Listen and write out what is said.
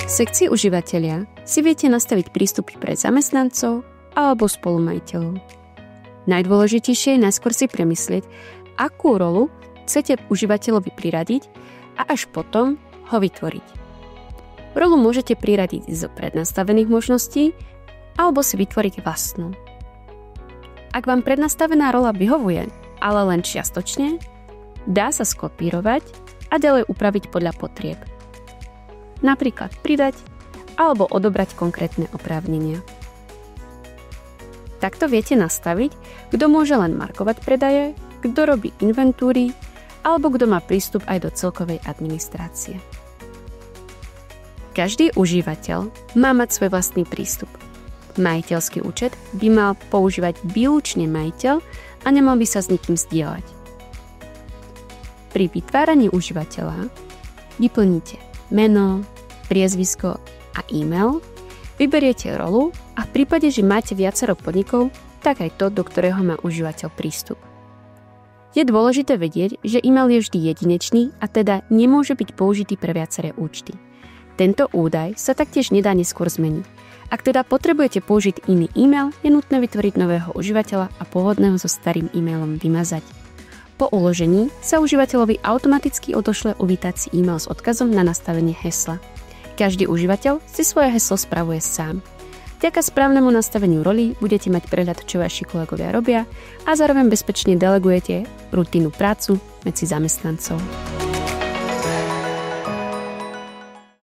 V sekcii užívateľia si viete nastaviť prístupy pre zamestnancov alebo spolumajiteľov. Najdôležitejšie je najskôr si premyslieť, akú rolu chcete užívateľovi priradiť a až potom ho vytvoriť. Rolu môžete priradiť zo prednastavených možností alebo si vytvoriť vlastnú. Ak vám prednastavená rola vyhovuje, ale len čiastočne, dá sa skopírovať a ďalej upraviť podľa potrieb. Napríklad pridať alebo odobrať konkrétne oprávnenia. Takto viete nastaviť, kto môže len markovať predaje, kto robí inventúry alebo kto má prístup aj do celkovej administrácie. Každý užívateľ má mať svoj vlastný prístup. Majiteľský účet by mal používať výlučne majiteľ a nemal by sa s nikým zdieľať. Pri vytváraní užívateľa vyplníte meno, priezvisko a e-mail, vyberiete rolu a v prípade, že máte viacero podnikov, tak aj to, do ktorého má užívateľ prístup. Je dôležité vedieť, že e-mail je vždy jedinečný a teda nemôže byť použitý pre viaceré účty. Tento údaj sa taktiež nedá neskôr zmeniť. Ak teda potrebujete použiť iný e-mail, je nutné vytvoriť nového užívateľa a pôvodného so starým e-mailom vymazať. Po uložení sa užívateľovi automaticky odošle uvítací e-mail s odkazom na nastavenie hesla. Každý užívateľ si svoje heslo spravuje sám. Vďaka správnemu nastaveniu rolí budete mať prehľad, čo vaši kolegovia robia a zároveň bezpečne delegujete rutinnú prácu medzi zamestnancov.